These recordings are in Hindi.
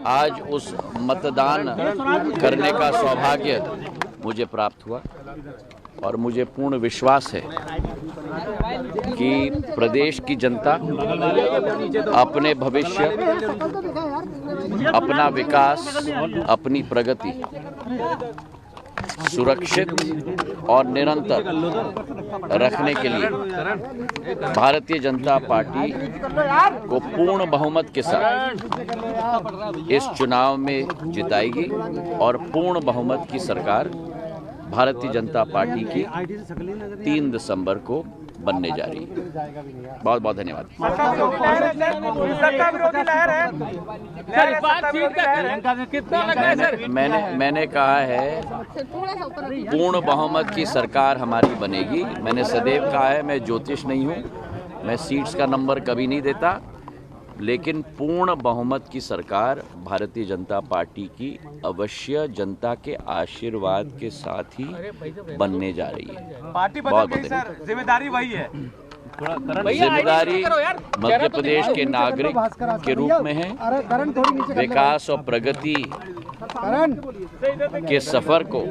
आज उस मतदान करने का सौभाग्य मुझे प्राप्त हुआ और मुझे पूर्ण विश्वास है कि प्रदेश की जनता अपने भविष्य, अपना विकास, अपनी प्रगति सुरक्षित और निरंतर रखने के लिए भारतीय जनता पार्टी को पूर्ण बहुमत के साथ इस चुनाव में जिताएगी और पूर्ण बहुमत की सरकार भारतीय जनता पार्टी की 3 दिसंबर को बनने जा रही है। बहुत बहुत धन्यवाद। मैंने कहा है पूर्ण बहुमत की सरकार हमारी बनेगी। मैंने सदैव कहा है मैं ज्योतिष नहीं हूँ, मैं सीट्स का नंबर कभी नहीं देता, लेकिन पूर्ण बहुमत की सरकार भारतीय जनता पार्टी की अवश्य जनता के आशीर्वाद के साथ ही बनने जा रही है। पार्टी बदल गई सर, जिम्मेदारी वही है। जिम्मेदारी मध्य प्रदेश के नागरिक के रूप में है। विकास और प्रगति के सफर को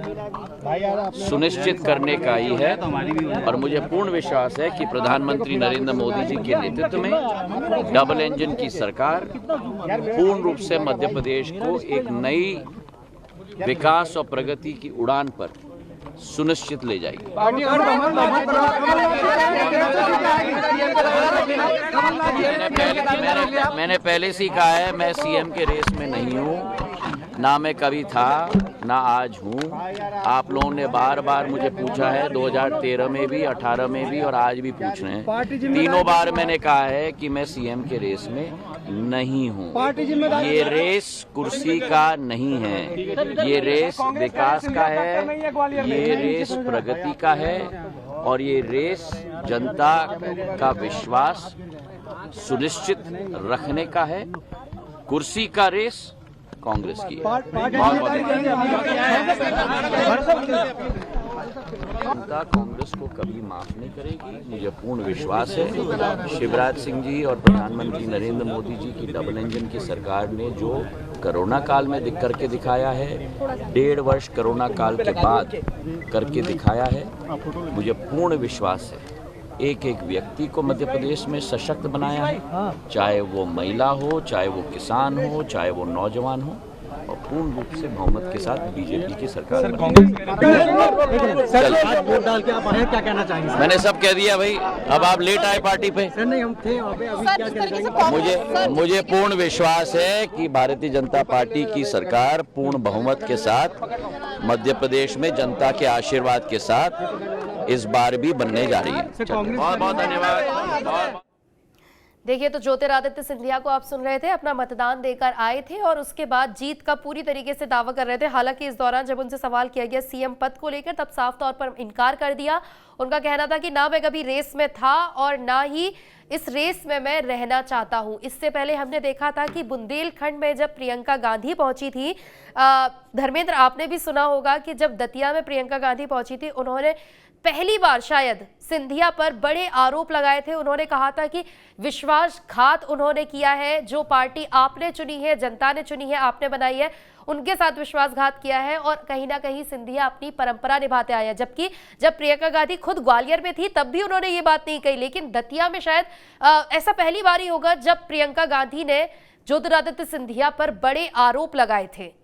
सुनिश्चित करने का ही है और मुझे पूर्ण विश्वास है कि प्रधानमंत्री नरेंद्र मोदी जी के नेतृत्व में डबल इंजन की सरकार पूर्ण रूप से मध्य प्रदेश को एक नई विकास और प्रगति की उड़ान पर सुनिश्चित ले जाएगी। मैंने पहले से ही कहा है मैं सीएम के रेस में नहीं हूँ, ना मैं कभी था ना आज हूँ। आप लोगों ने बार बार मुझे पूछा है 2013 में भी, 18 में भी और आज भी पूछ रहे हैं। तीनों बार मैंने कहा है कि मैं सीएम के रेस में नहीं हूँ। ये रेस कुर्सी का नहीं है, ये रेस विकास का है, ये रेस प्रगति का है और ये रेस जनता का विश्वास सुनिश्चित रखने का है। कुर्सी का रेस कांग्रेस की जनता कांग्रेस को कभी माफ नहीं करेगी, मुझे पूर्ण विश्वास है। शिवराज सिंह जी और प्रधानमंत्री नरेंद्र मोदी जी की डबल इंजन की सरकार ने जो कोरोना काल में करके दिखाया है, 1.5 वर्ष कोरोना काल के बाद करके दिखाया है, मुझे पूर्ण विश्वास है एक एक व्यक्ति को मध्य प्रदेश में सशक्त बनाया है, चाहे वो महिला हो, चाहे वो किसान हो, चाहे वो नौजवान हो, और पूर्ण रूप से बहुमत के साथ बीजेपी की सरकार वोट डाल के आप आए, क्या कहना चाहेंगे? मैंने सब कह दिया भाई, अब आप लेट आए पार्टी पे। सर नहीं, हम थे वहाँ पे, अभी क्या कहना चाहेंगे? मुझे पूर्ण विश्वास है कि भारतीय जनता पार्टी की सरकार पूर्ण बहुमत के साथ मध्य प्रदेश में जनता के आशीर्वाद के साथ इस बार भी बनने जा रही है। बहुत बहुत धन्यवाद। देखिए, तो ज्योतिरादित्य सिंधिया को आप सुन रहे थे, अपना मतदान देकर आए थे और उसके बाद जीत का पूरी तरीके से दावा कर रहे थे। हालांकि इस दौरान जब उनसे सवाल किया गया सीएम पद को लेकर, तब साफ तौर पर इनकार कर दिया। उनका कहना था कि ना मैं कभी रेस में था और ना ही इस रेस में मैं रहना चाहता हूं। इससे पहले हमने देखा था कि बुंदेलखंड में जब प्रियंका गांधी पहुंची थी, धर्मेंद्र आपने भी सुना होगा कि जब दतिया में प्रियंका गांधी पहुंची थी, उन्होंने पहली बार शायद सिंधिया पर बड़े आरोप लगाए थे। उन्होंने कहा था कि विश्वासघात उन्होंने किया है, जो पार्टी आपने चुनी है, जनता ने चुनी है, आपने बनाई है, उनके साथ विश्वासघात किया है और कहीं ना कहीं सिंधिया अपनी परंपरा निभाते आए हैं। जबकि जब प्रियंका गांधी खुद ग्वालियर में थी तब भी उन्होंने ये बात नहीं कही, लेकिन दतिया में शायद ऐसा पहली बार ही होगा जब प्रियंका गांधी ने ज्योतिरादित्य सिंधिया पर बड़े आरोप लगाए थे।